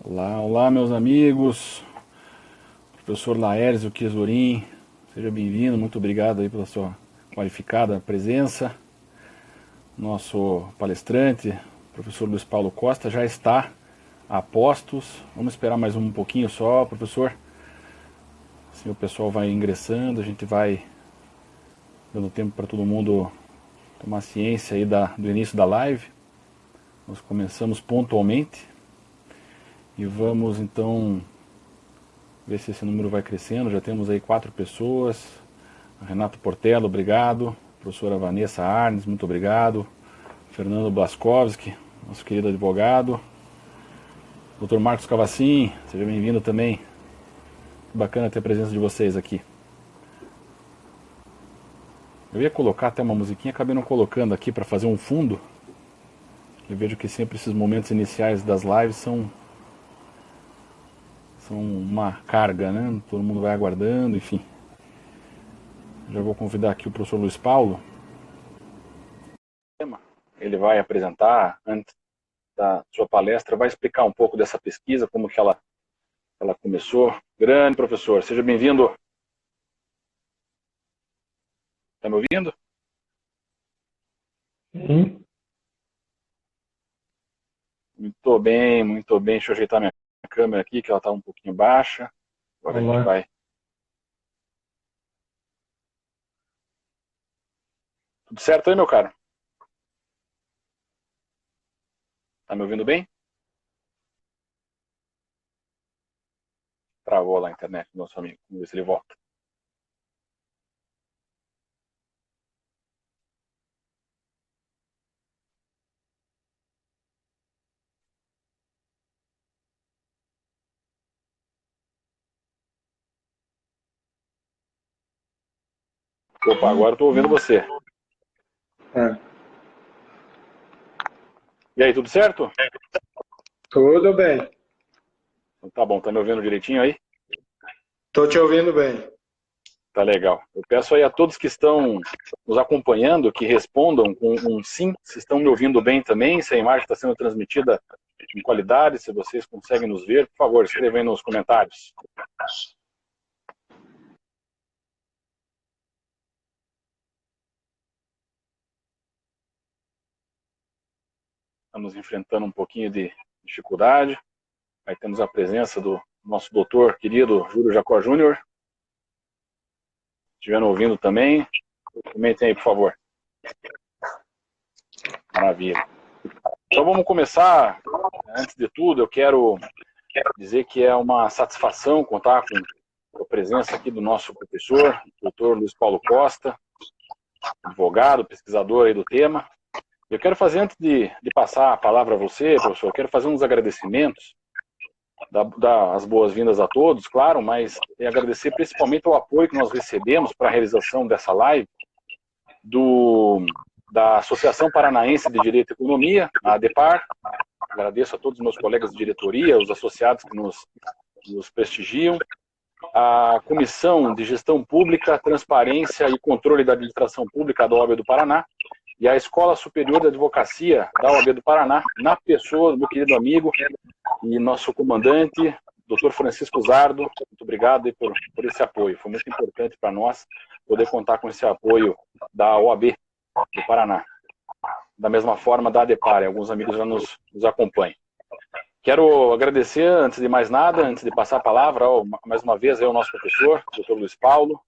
Olá, olá meus amigos, professor Laércio Chiasorin, seja bem-vindo, muito obrigado aí pela sua qualificada presença. Nosso palestrante, professor Luiz Paulo Costa, já está a postos. Vamos esperar mais um pouquinho só, professor. Assim o pessoal vai ingressando, a gente vai dando tempo para todo mundo tomar ciência aí do início da live. Nós começamos pontualmente e vamos então ver se esse número vai crescendo. Já temos aí 4 pessoas. Renato Portela, obrigado. Professora Vanessa Arnes, muito obrigado. Fernando Blaskowski, nosso querido advogado. Dr. Marcos Cavacin, seja bem-vindo também. Bacana ter a presença de vocês aqui. Eu ia colocar até uma musiquinha, acabei não colocando aqui para fazer um fundo. Eu vejo que sempre esses momentos iniciais das lives são uma carga, né? Todo mundo vai aguardando, enfim. Já vou convidar aqui o professor Luiz Paulo. Ele vai apresentar, antes da sua palestra, vai explicar um pouco dessa pesquisa, como que ela começou. Grande professor, seja bem-vindo. Está me ouvindo? Sim. Muito bem, muito bem. Deixa eu ajeitar minha câmera aqui, que ela está um pouquinho baixa. Agora Olá. a gente vai. Tudo certo aí, meu caro? Tá me ouvindo bem? Travou lá a internet do nosso amigo. Vamos ver se ele volta. Opa, agora eu tô ouvindo você. E aí, tudo certo? Tudo bem. Tá bom, tá me ouvindo direitinho aí? Estou te ouvindo bem. Tá legal. Eu peço aí a todos que estão nos acompanhando que respondam com um sim, se estão me ouvindo bem também, se a imagem está sendo transmitida em qualidade, se vocês conseguem nos ver, por favor, escrevam aí nos comentários. Estamos enfrentando um pouquinho de dificuldade. Aí temos a presença do nosso doutor querido Júlio Jacó Júnior. Estiveram ouvindo também, comentem aí, por favor. Maravilha. Então vamos começar. Antes de tudo, eu quero dizer que é uma satisfação contar com a presença aqui do nosso professor, doutor Luiz Paulo Costa, advogado, pesquisador aí do tema. Eu quero fazer, antes de passar a palavra a você, professor, eu quero fazer uns agradecimentos, dar as boas-vindas a todos, claro, mas agradecer principalmente o apoio que nós recebemos para a realização dessa live da Associação Paranaense de Direito e Economia, a ADEPAR. Agradeço a todos os meus colegas de diretoria, os associados que nos prestigiam, a Comissão de Gestão Pública, Transparência e Controle da Administração Pública da OAB do Paraná e a Escola Superior de Advocacia da OAB do Paraná, na pessoa do meu querido amigo e nosso comandante, Dr. Francisco Zardo. Muito obrigado por esse apoio. Foi muito importante para nós poder contar com esse apoio da OAB do Paraná. Da mesma forma da ADEPAR, alguns amigos já nos acompanham. Quero agradecer, antes de mais nada, antes de passar a palavra, mais uma vez, ao nosso professor, Dr. Luiz Paulo,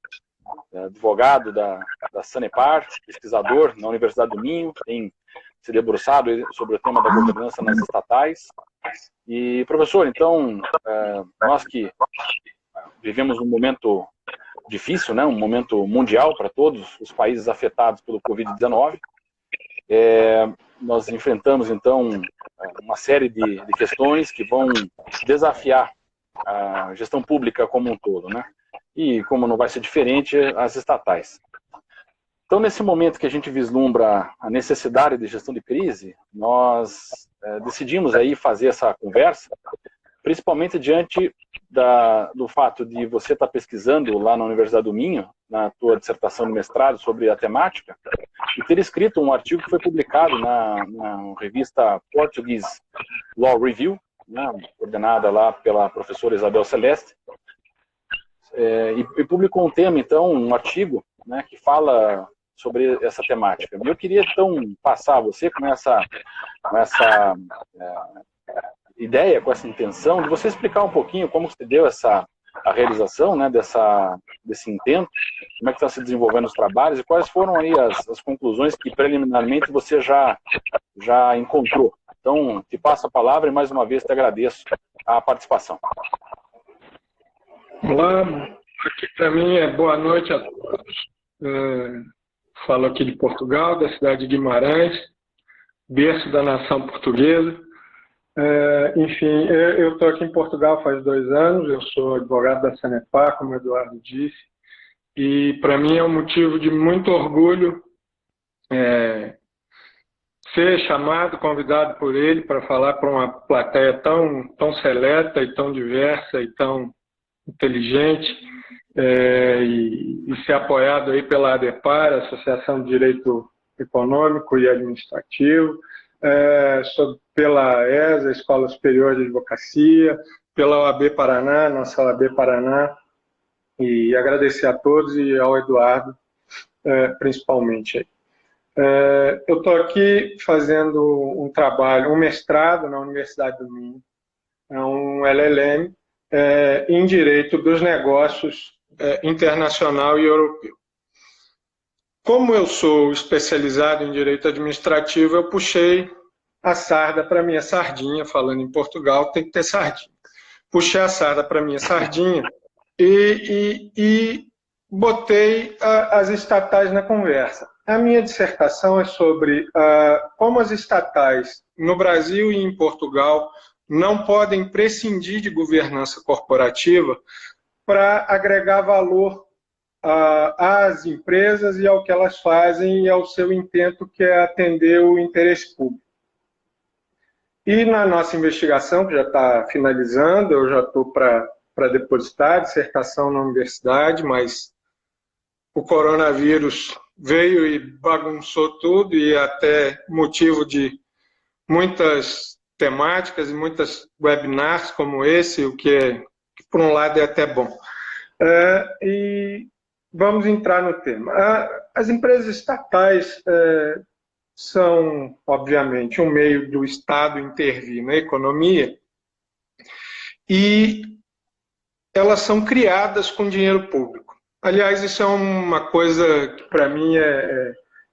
advogado da Sanepar, pesquisador na Universidade do Minho, tem se debruçado sobre o tema da governança nas estatais. E, professor, então, nós que vivemos um momento difícil, né, um momento mundial para todos os países afetados pelo Covid-19, nós enfrentamos, então, uma série de questões que vão desafiar a gestão pública como um todo, né? E, como não vai ser diferente, as estatais. Então, nesse momento que a gente vislumbra a necessidade de gestão de crise, nós decidimos aí fazer essa conversa, principalmente diante do fato de você estar pesquisando lá na Universidade do Minho, na tua dissertação de mestrado sobre a temática, e ter escrito um artigo que foi publicado na revista Portuguese Law Review, né, coordenada lá pela professora Isabel Celeste, e publicou um tema, então, um artigo, né, que fala sobre essa temática. E eu queria, então, passar a você com essa ideia, com essa intenção, de você explicar um pouquinho como se deu a realização, né, desse intento, como é que estão se desenvolvendo os trabalhos e quais foram aí as conclusões que preliminarmente você já encontrou. Então, te passo a palavra e mais uma vez te agradeço a participação. Olá, aqui para mim é boa noite a todos. Falo aqui de Portugal, da cidade de Guimarães, berço da nação portuguesa. Enfim, eu estou aqui em Portugal faz 2 anos, eu sou advogado da Sanepar, como o Eduardo disse, e para mim é um motivo de muito orgulho ser chamado, convidado por ele para falar para uma plateia tão seleta e tão diversa e tão inteligente, e ser apoiado aí pela ADEPAR, Associação de Direito Econômico e Administrativo, pela ESA, Escola Superior de Advocacia, pela OAB Paraná, nossa OAB Paraná, e agradecer a todos e ao Eduardo, principalmente. Eu estou aqui fazendo um trabalho, um mestrado na Universidade do Minho, um LLM, em Direito dos Negócios Internacional e Europeu. Como eu sou especializado em Direito Administrativo, eu puxei a sarda para minha sardinha, falando em Portugal, tem que ter sardinha. Puxei a sarda para minha sardinha e botei as estatais na conversa. A minha dissertação é sobre como as estatais no Brasil e em Portugal não podem prescindir de governança corporativa para agregar valor às empresas e ao que elas fazem e ao seu intento, que é atender o interesse público. E na nossa investigação, que já está finalizando, eu já estou para depositar a dissertação na universidade, mas o coronavírus veio e bagunçou tudo, e até motivo de muitas temáticas e muitas webinars como esse, o que por um lado é até bom. E vamos entrar no tema. As empresas estatais são, obviamente, um meio do Estado intervir na economia, e elas são criadas com dinheiro público. Aliás, isso é uma coisa que, para mim,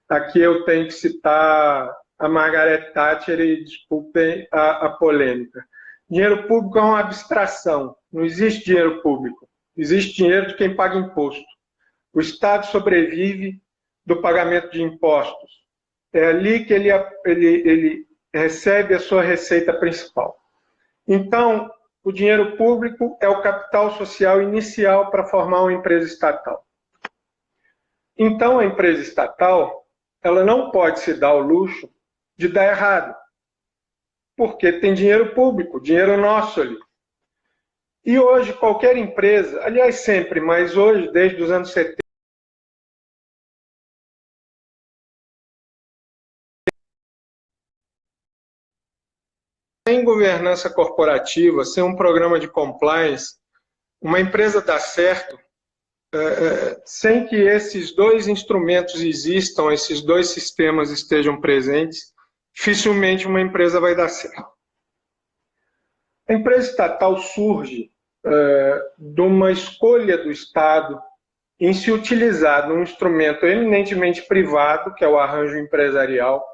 aqui eu tenho que citar a Margaret Thatcher, e desculpem a polêmica. Dinheiro público é uma abstração, não existe dinheiro público, existe dinheiro de quem paga imposto. O Estado sobrevive do pagamento de impostos. É ali que ele recebe a sua receita principal. Então, o dinheiro público é o capital social inicial para formar uma empresa estatal. Então, a empresa estatal, ela não pode se dar o luxo de dar errado, porque tem dinheiro público, dinheiro nosso ali. E hoje, qualquer empresa, aliás, sempre, mas hoje, desde os anos 70, sem governança corporativa, sem um programa de compliance, uma empresa dá certo sem que esses 2 instrumentos existam, esses 2 sistemas estejam presentes, dificilmente uma empresa vai dar certo. A empresa estatal surge de uma escolha do Estado em se utilizar de um instrumento eminentemente privado, que é o arranjo empresarial,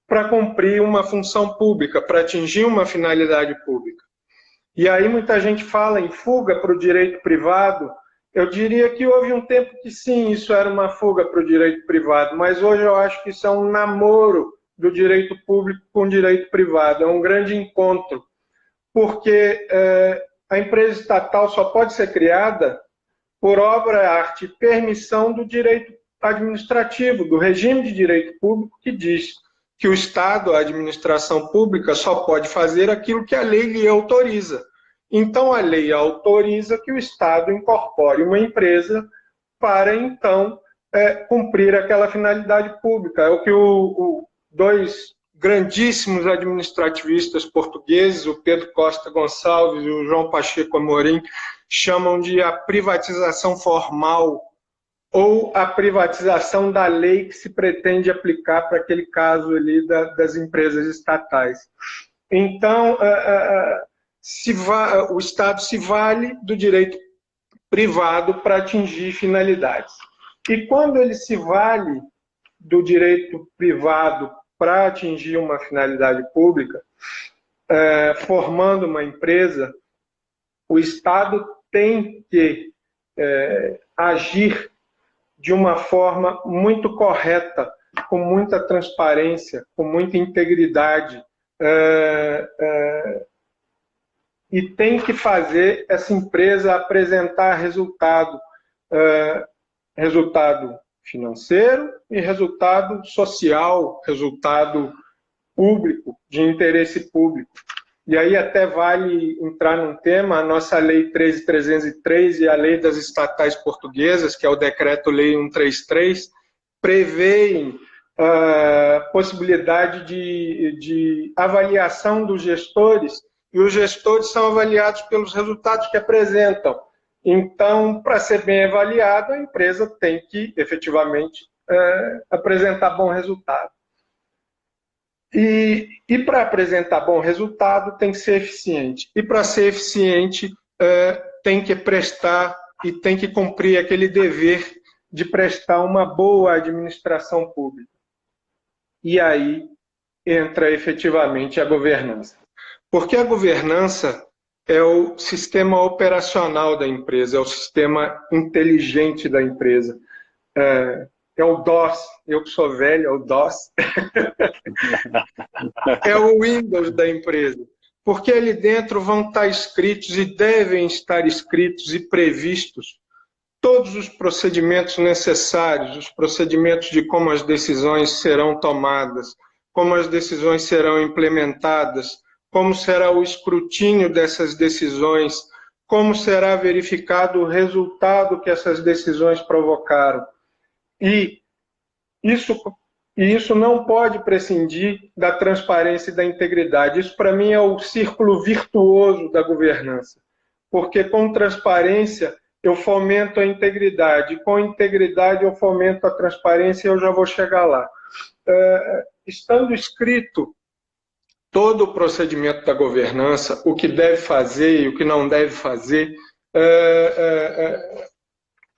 para cumprir uma função pública, para atingir uma finalidade pública. E aí muita gente fala em fuga para o direito privado. Eu diria que houve um tempo que sim, isso era uma fuga para o direito privado, mas hoje eu acho que isso é um namoro do direito público com o direito privado, é um grande encontro, porque a empresa estatal só pode ser criada por obra, arte e permissão do direito administrativo, do regime de direito público, que diz que o Estado, a administração pública, só pode fazer aquilo que a lei lhe autoriza. Então, a lei autoriza que o Estado incorpore uma empresa para, então, cumprir aquela finalidade pública. É o que grandíssimos administrativistas portugueses, o Pedro Costa Gonçalves e o João Pacheco Amorim, chamam de a privatização formal ou a privatização da lei que se pretende aplicar para aquele caso ali das empresas estatais. Então, o Estado se vale do direito privado para atingir finalidades. E quando ele se vale do direito privado para atingir uma finalidade pública, formando uma empresa, o Estado tem que agir de uma forma muito correta, com muita transparência, com muita integridade, e tem que fazer essa empresa apresentar resultado financeiro e resultado social, resultado público, de interesse público. E aí até vale entrar num tema, a nossa Lei 13.303 e a Lei das Estatais Portuguesas, que é o Decreto-Lei 133, prevêem a possibilidade de avaliação dos gestores, e os gestores são avaliados pelos resultados que apresentam. Então, para ser bem avaliado, a empresa tem que, efetivamente, apresentar bom resultado. E para apresentar bom resultado, tem que ser eficiente. E para ser eficiente, tem que prestar e tem que cumprir aquele dever de prestar uma boa administração pública. E aí entra efetivamente a governança. Porque a governança é o sistema operacional da empresa, é o sistema inteligente da empresa. É o DOS, eu que sou velho, é o DOS. É o Windows da empresa. Porque ali dentro vão estar escritos e devem estar escritos e previstos todos os procedimentos necessários, os procedimentos de como as decisões serão tomadas, como as decisões serão implementadas, como será o escrutínio dessas decisões, como será verificado o resultado que essas decisões provocaram. E isso não pode prescindir da transparência e da integridade. Isso, para mim, é o círculo virtuoso da governança. Porque com transparência eu fomento a integridade, com integridade eu fomento a transparência e eu já vou chegar lá. Estando escrito todo o procedimento da governança, o que deve fazer e o que não deve fazer,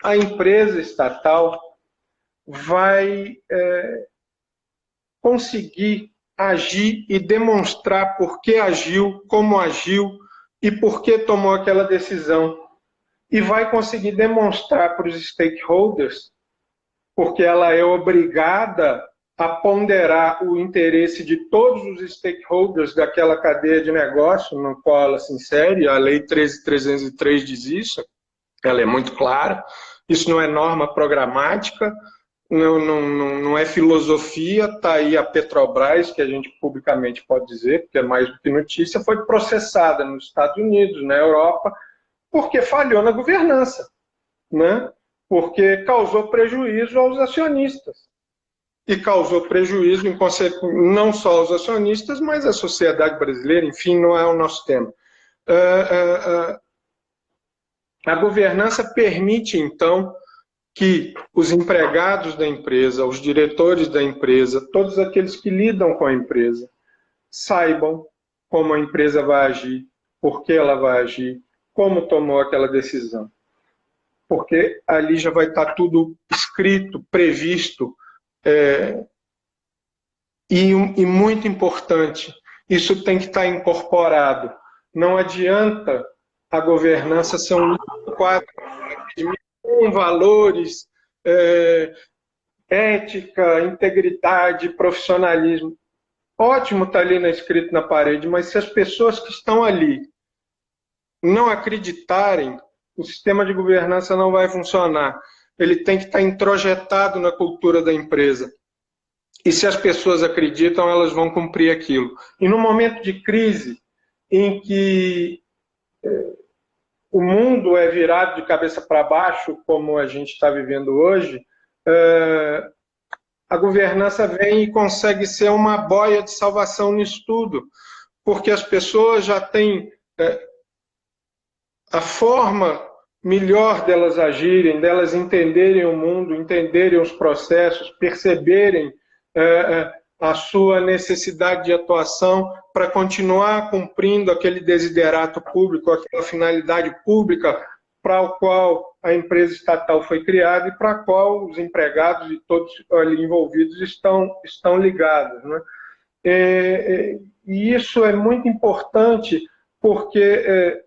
a empresa estatal vai conseguir agir e demonstrar por que agiu, como agiu e por que tomou aquela decisão. E vai conseguir demonstrar para os stakeholders, porque ela é obrigada a ponderar o interesse de todos os stakeholders daquela cadeia de negócio no qual ela se insere. A Lei 13.303 diz isso, ela é muito clara. Isso não é norma programática, não é filosofia. Está aí a Petrobras, que a gente publicamente pode dizer, porque é mais do que notícia, foi processada nos Estados Unidos, na Europa, porque falhou na governança, né? Porque causou prejuízo aos acionistas. E causou prejuízo, não só aos acionistas, mas à sociedade brasileira. Enfim, não é o nosso tema. A governança permite, então, que os empregados da empresa, os diretores da empresa, todos aqueles que lidam com a empresa, saibam como a empresa vai agir, por que ela vai agir, como tomou aquela decisão. Porque ali já vai estar tudo escrito, previsto, e muito importante, isso tem que estar incorporado. Não adianta a governança ser um quadro com valores, ética, integridade, profissionalismo. Ótimo estar ali escrito na parede, mas se as pessoas que estão ali não acreditarem, o sistema de governança não vai funcionar. Ele tem que estar introjetado na cultura da empresa. E se as pessoas acreditam, elas vão cumprir aquilo. E no momento de crise, em que o mundo é virado de cabeça para baixo, como a gente está vivendo hoje, a governança vem e consegue ser uma boia de salvação nisso tudo, porque as pessoas já têm a forma melhor delas agirem, delas entenderem o mundo, entenderem os processos, perceberem a sua necessidade de atuação para continuar cumprindo aquele desiderato público, aquela finalidade pública para o qual a empresa estatal foi criada e para a qual os empregados e todos ali envolvidos estão ligados, né? E isso é muito importante porque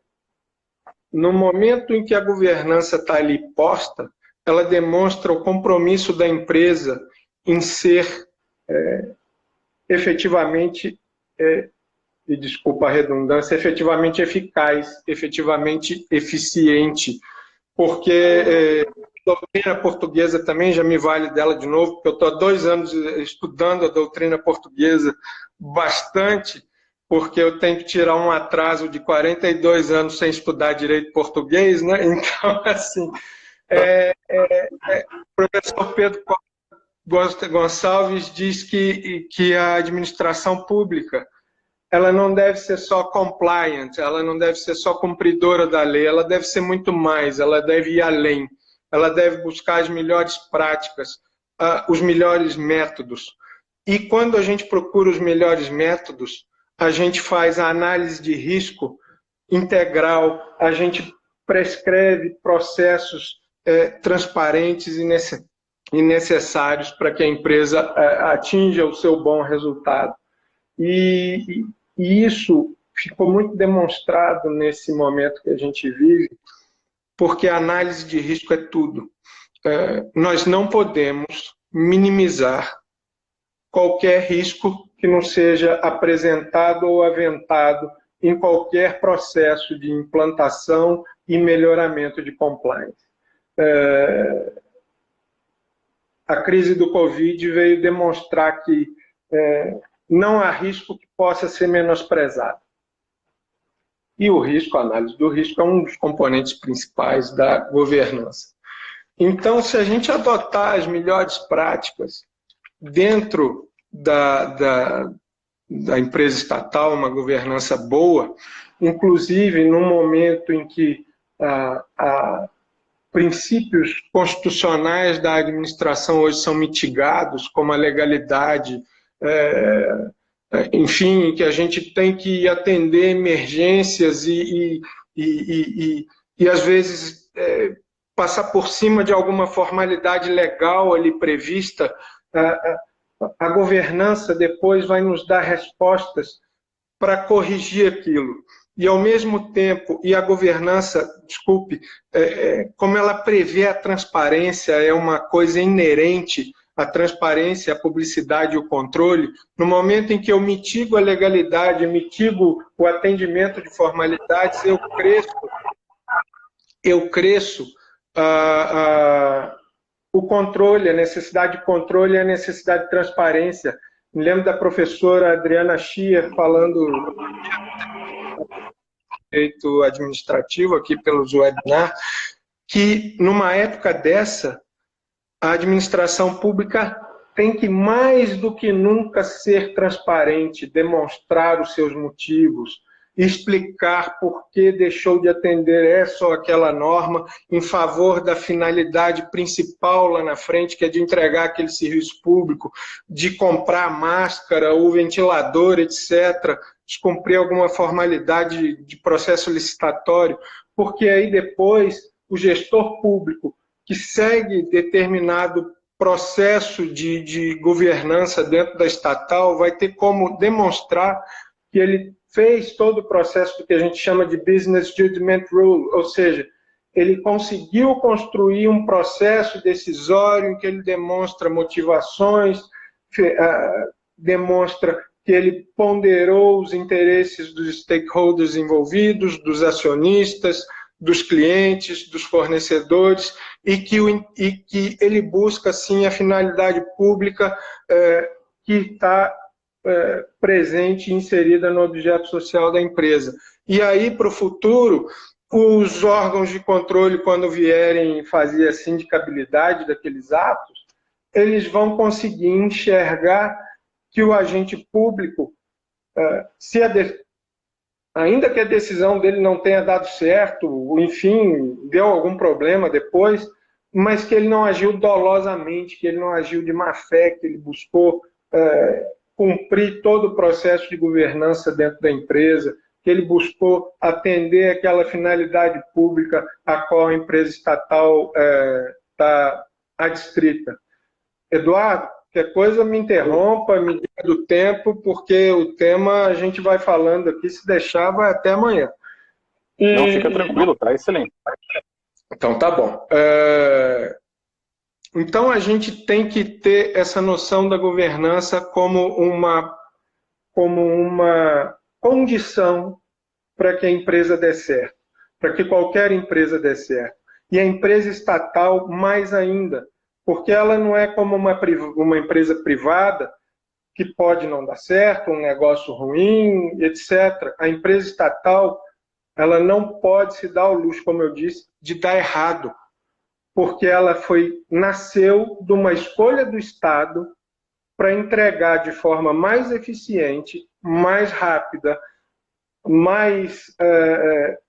no momento em que a governança está ali posta, ela demonstra o compromisso da empresa em ser efetivamente, e desculpa a redundância, efetivamente eficaz, efetivamente eficiente, porque a doutrina portuguesa também, já me vale dela de novo, porque eu estou há 2 anos estudando a doutrina portuguesa bastante, porque eu tenho que tirar um atraso de 42 anos sem estudar direito português, né? Então, assim, o professor Pedro Gonçalves diz que a administração pública ela não deve ser só compliant, ela não deve ser só cumpridora da lei, ela deve ser muito mais, ela deve ir além, ela deve buscar as melhores práticas, os melhores métodos. E quando a gente procura os melhores métodos, a gente faz a análise de risco integral, a gente prescreve processos transparentes e necessários para que a empresa atinja o seu bom resultado. E isso ficou muito demonstrado nesse momento que a gente vive, porque a análise de risco é tudo. Nós não podemos minimizar qualquer risco que não seja apresentado ou aventado em qualquer processo de implantação e melhoramento de compliance. A crise do Covid veio demonstrar que não há risco que possa ser menosprezado. E o risco, a análise do risco, é um dos componentes principais da governança. Então, se a gente adotar as melhores práticas dentro da empresa estatal, uma governança boa, inclusive no momento em que princípios constitucionais da administração hoje são mitigados, como a legalidade, enfim, que a gente tem que atender emergências e às vezes passar por cima de alguma formalidade legal ali prevista, a governança depois vai nos dar respostas para corrigir aquilo. E ao mesmo tempo, e a governança, desculpe, como ela prevê a transparência, é uma coisa inerente a transparência, a publicidade e o controle, no momento em que eu mitigo a legalidade, mitigo o atendimento de formalidades, eu cresço o controle, a necessidade de controle e a necessidade de transparência. Me lembro da professora Adriana Schier falando direito administrativo aqui pelos webinar, que numa época dessa, a administração pública tem que, mais do que nunca, ser transparente, demonstrar os seus motivos, explicar por que deixou de atender essa ou aquela norma em favor da finalidade principal lá na frente, que é de entregar aquele serviço público, de comprar máscara ou ventilador, etc., descumprir alguma formalidade de processo licitatório, porque aí depois o gestor público que segue determinado processo de governança dentro da estatal vai ter como demonstrar que ele fez todo o processo do que a gente chama de Business Judgment Rule, ou seja, ele conseguiu construir um processo decisório em que ele demonstra motivações, demonstra que ele ponderou os interesses dos stakeholders envolvidos, dos acionistas, dos clientes, dos fornecedores, e que ele busca, sim, a finalidade pública que está presente e inserida no objeto social da empresa. E aí, para o futuro, os órgãos de controle, quando vierem fazer a sindicabilidade daqueles atos, eles vão conseguir enxergar que o agente público, ainda que a decisão dele não tenha dado certo, enfim, deu algum problema depois, mas que ele não agiu dolosamente, que ele não agiu de má fé, que ele buscou cumprir todo o processo de governança dentro da empresa, que ele buscou atender aquela finalidade pública a qual a empresa estatal está adstrita. Eduardo, qualquer coisa me interrompa, me diga do tempo, porque o tema a gente vai falando aqui, se deixar, vai até amanhã. Não, fica tranquilo, tá excelente. Então tá bom. Então a gente tem que ter essa noção da governança como uma condição para que a empresa dê certo, para que qualquer empresa dê certo. E a empresa estatal mais ainda, porque ela não é como uma empresa privada que pode não dar certo, um negócio ruim, etc. A empresa estatal, ela não pode se dar ao luxo, como eu disse, de dar errado, porque ela nasceu de uma escolha do Estado para entregar de forma mais eficiente, mais rápida, mais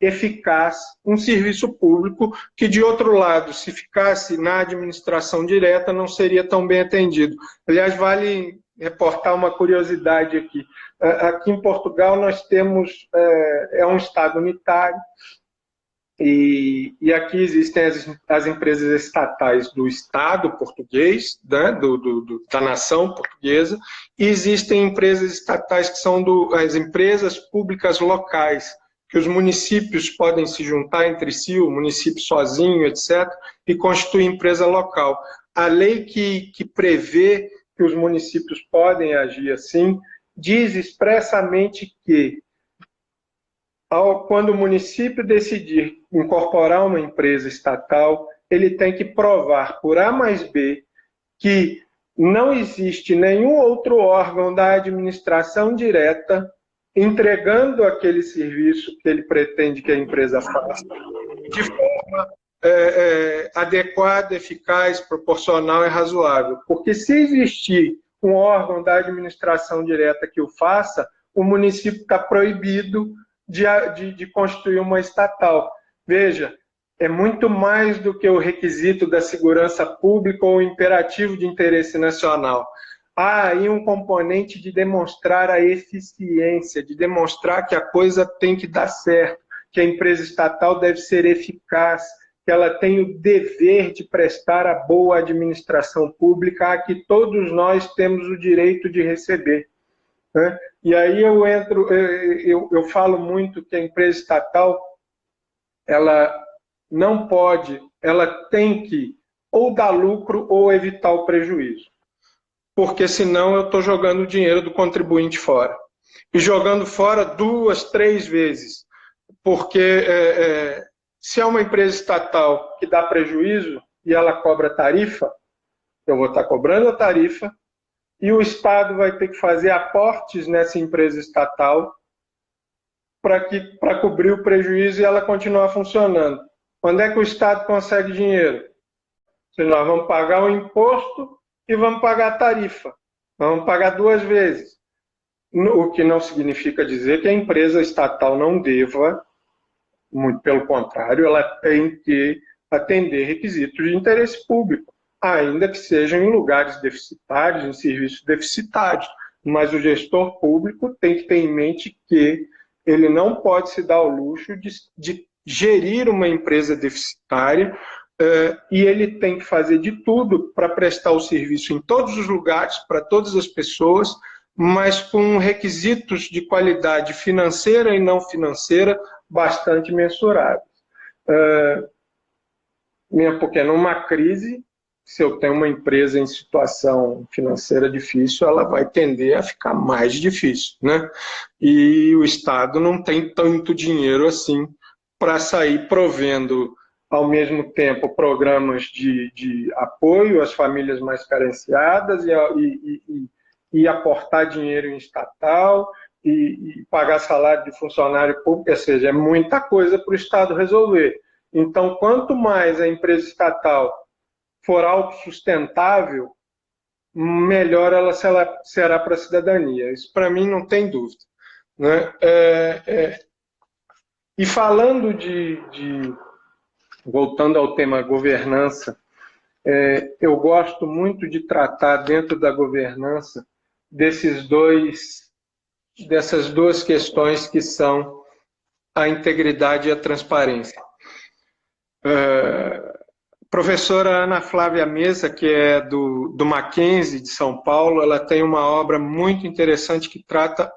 eficaz um serviço público que, de outro lado, se ficasse na administração direta, não seria tão bem atendido. Aliás, vale reportar uma curiosidade aqui. Aqui em Portugal nós temos, um Estado unitário, e aqui existem as empresas estatais do Estado português, né, da nação portuguesa, e existem empresas estatais que são as empresas públicas locais, que os municípios podem se juntar entre si, o município sozinho, etc., e constituir empresa local. A lei que prevê que os municípios podem agir assim, diz expressamente que quando o município decidir incorporar uma empresa estatal, ele tem que provar por A mais B que não existe nenhum outro órgão da administração direta entregando aquele serviço que ele pretende que a empresa faça de forma adequada, eficaz, proporcional e razoável. Porque se existir um órgão da administração direta que o faça, o município está proibido de constituir uma estatal. Veja, é muito mais do que o requisito da segurança pública ou o imperativo de interesse nacional. Há aí um componente de demonstrar a eficiência, de demonstrar que a coisa tem que dar certo, que a empresa estatal deve ser eficaz, que ela tem o dever de prestar a boa administração pública a que todos nós temos o direito de receber. Né? E aí eu falo muito que a empresa estatal, ela não pode, ela tem que ou dar lucro ou evitar o prejuízo. Porque senão eu estou jogando o dinheiro do contribuinte fora. E jogando fora 2, 3 vezes. Porque se é uma empresa estatal que dá prejuízo e ela cobra tarifa, eu vou estar cobrando a tarifa, e o Estado vai ter que fazer aportes nessa empresa estatal para cobrir o prejuízo e ela continuar funcionando. Quando é que o Estado consegue dinheiro? Se nós vamos pagar o imposto e vamos pagar a tarifa. Vamos pagar 2 vezes. O que não significa dizer que a empresa estatal não deva, muito pelo contrário, ela tem que atender requisitos de interesse público, ainda que sejam em lugares deficitários, em serviços deficitários. Mas o gestor público tem que ter em mente que ele não pode se dar ao luxo de gerir uma empresa deficitária, e ele tem que fazer de tudo para prestar o serviço em todos os lugares, para todas as pessoas, mas com requisitos de qualidade financeira e não financeira bastante mensuráveis. Porque numa crise, se eu tenho uma empresa em situação financeira difícil, ela vai tender a ficar mais difícil, né? E o Estado não tem tanto dinheiro assim para sair provendo, ao mesmo tempo, programas de apoio às famílias mais carenciadas e aportar dinheiro em estatal e pagar salário de funcionário público, ou seja, é muita coisa para o Estado resolver. Então, quanto mais a empresa estatal for autossustentável, melhor ela será para a cidadania. Isso, para mim, não tem dúvida. Né? E falando voltando ao tema governança, eu gosto muito de tratar dentro da governança dessas duas questões que são a integridade e a transparência. Professora Ana Flávia Mesa, que é do Mackenzie, de São Paulo, ela tem uma obra muito interessante que trata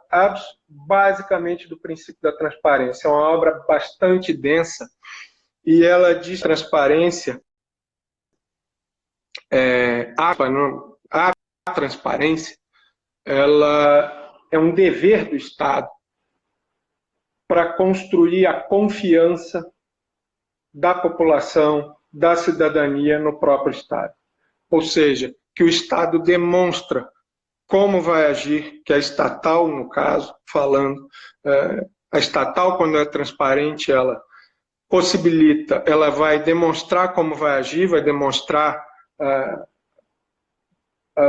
basicamente do princípio da transparência. É uma obra bastante densa e ela diz que transparência, a transparência, ela é um dever do Estado para construir a confiança da população, da cidadania no próprio Estado. Ou seja, que o Estado demonstra como vai agir, que a estatal, no caso, falando, a estatal, quando é transparente, ela possibilita, ela vai demonstrar como vai agir, vai demonstrar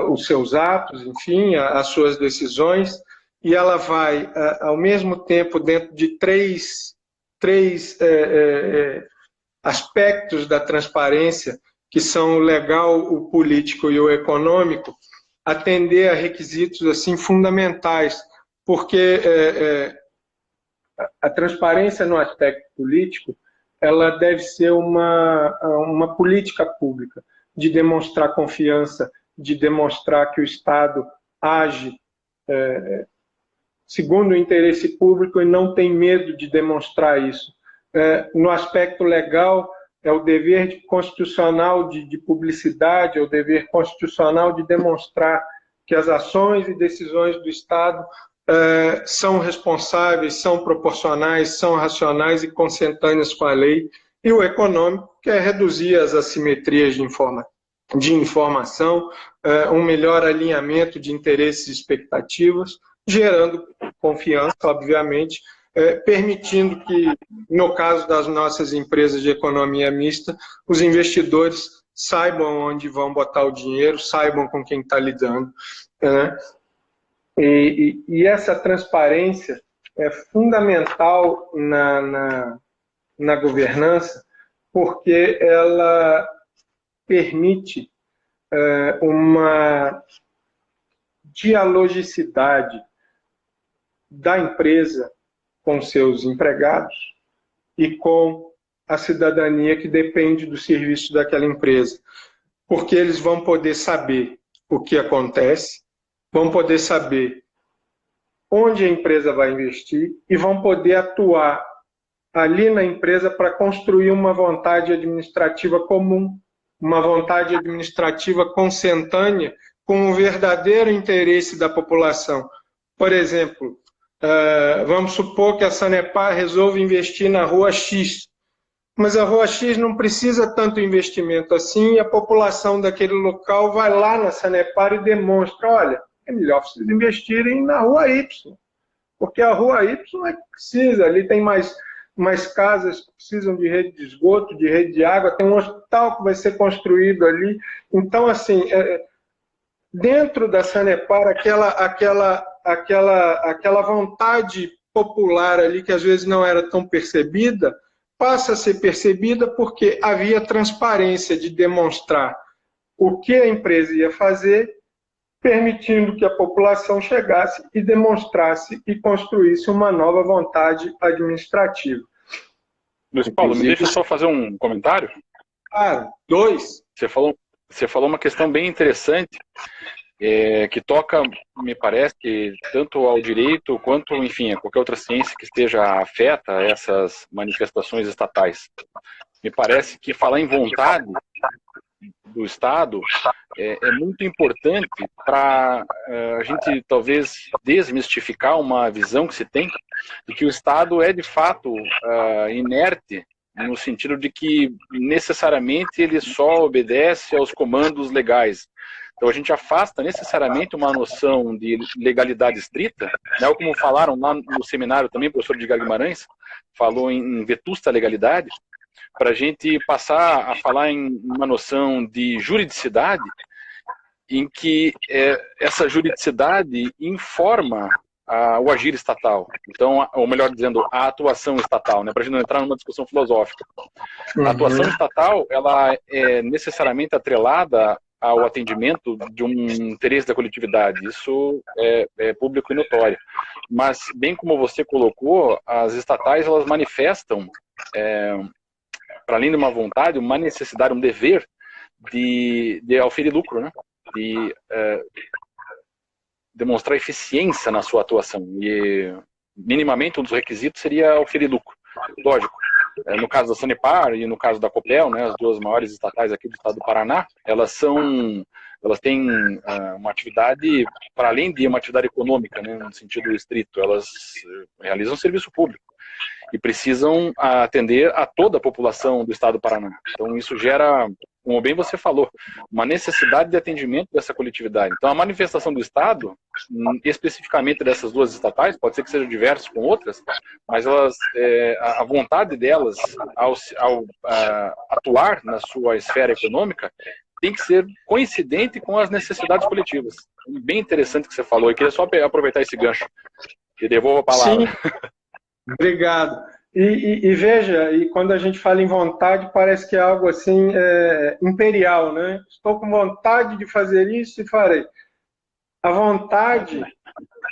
os seus atos, enfim, as suas decisões, e ela vai, ao mesmo tempo, dentro de três aspectos da transparência, que são o legal, o político e o econômico, atender a requisitos assim fundamentais, porque a transparência no aspecto político, ela deve ser uma política pública, de demonstrar confiança, de demonstrar que o Estado age segundo o interesse público e não tem medo de demonstrar isso. No aspecto legal, é o dever constitucional de publicidade, é o dever constitucional de demonstrar que as ações e decisões do Estado são responsáveis, são proporcionais, são racionais e consentâneas com a lei. E o econômico, que é reduzir as assimetrias de informação, um melhor alinhamento de interesses e expectativas, gerando confiança, obviamente, permitindo que, no caso das nossas empresas de economia mista, os investidores saibam onde vão botar o dinheiro, saibam com quem está lidando. Né? E essa transparência é fundamental na governança, porque ela permite uma dialogicidade da empresa com seus empregados e com a cidadania que depende do serviço daquela empresa. Porque eles vão poder saber o que acontece, vão poder saber onde a empresa vai investir e vão poder atuar ali na empresa para construir uma vontade administrativa comum, uma vontade administrativa consentânea com o verdadeiro interesse da população. Por exemplo, vamos supor que a Sanepar resolve investir na Rua X, mas a Rua X não precisa tanto investimento assim, e a população daquele local vai lá na Sanepar e demonstra, olha, é melhor vocês investirem na Rua Y, porque a Rua Y é que precisa, ali tem mais casas que precisam de rede de esgoto, de rede de água, tem um hospital que vai ser construído ali. Então, assim, dentro da Sanepar, aquela vontade popular ali, que às vezes não era tão percebida, passa a ser percebida porque havia transparência de demonstrar o que a empresa ia fazer, permitindo que a população chegasse e demonstrasse e construísse uma nova vontade administrativa. Luiz Paulo, me deixa só fazer um comentário? Dois. Você falou uma questão bem interessante, que toca, me parece, que tanto ao direito quanto, enfim, a qualquer outra ciência que esteja afeta essas manifestações estatais. Me parece que falar em vontade do Estado é muito importante para a gente talvez desmistificar uma visão que se tem de que o Estado é de fato inerte, no sentido de que necessariamente ele só obedece aos comandos legais. Então a gente afasta necessariamente uma noção de legalidade estrita, né? Como falaram lá no seminário também, o professor Edgar Guimarães falou em vetusta legalidade, para a gente passar a falar em uma noção de juridicidade em que essa juridicidade informa o agir estatal. Então, ou melhor dizendo, a atuação estatal, né, para a gente não entrar numa discussão filosófica. A atuação estatal, ela é necessariamente atrelada ao atendimento de um interesse da coletividade. Isso é público e notório. Mas, bem como você colocou, as estatais, elas manifestam, para além de uma vontade, uma necessidade, um dever de auferir lucro, né? De demonstrar eficiência na sua atuação. E, minimamente, um dos requisitos seria auferir lucro. Lógico, no caso da Sanepar e no caso da Copel, né, as duas maiores estatais aqui do estado do Paraná, elas têm uma atividade, para além de uma atividade econômica, né, no sentido estrito, elas realizam serviço público e precisam atender a toda a população do estado do Paraná. Então isso gera, como bem você falou, uma necessidade de atendimento dessa coletividade. Então a manifestação do Estado, especificamente dessas duas estatais, pode ser que sejam diversas com outras, mas a vontade delas ao atuar na sua esfera econômica tem que ser coincidente com as necessidades coletivas. Bem interessante que você falou. Eu queria só aproveitar esse gancho e devolvo a palavra. Sim. Obrigado. E veja, e quando a gente fala em vontade, parece que é algo assim imperial, né? Estou com vontade de fazer isso e farei. A vontade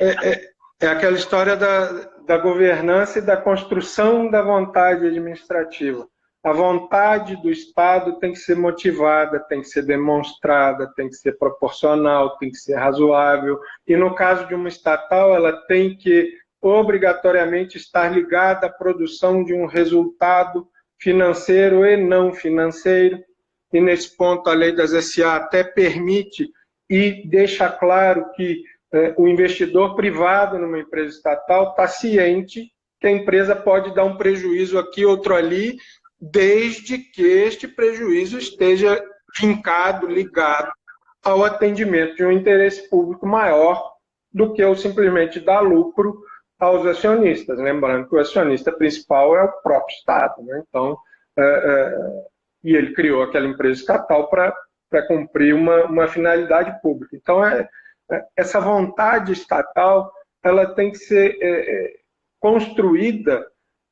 é aquela história da governança e da construção da vontade administrativa. A vontade do Estado tem que ser motivada, tem que ser demonstrada, tem que ser proporcional, tem que ser razoável. E no caso de uma estatal, ela tem que obrigatoriamente estar ligada à produção de um resultado financeiro e não financeiro. E nesse ponto a lei das SA até permite e deixa claro que o investidor privado numa empresa estatal está ciente que a empresa pode dar um prejuízo aqui, outro ali, desde que este prejuízo esteja fincado, ligado ao atendimento de um interesse público maior do que o simplesmente dar lucro aos acionistas. Lembrando que o acionista principal é o próprio Estado, né? Então, e ele criou aquela empresa estatal para cumprir uma finalidade pública. Então, essa vontade estatal ela tem que ser construída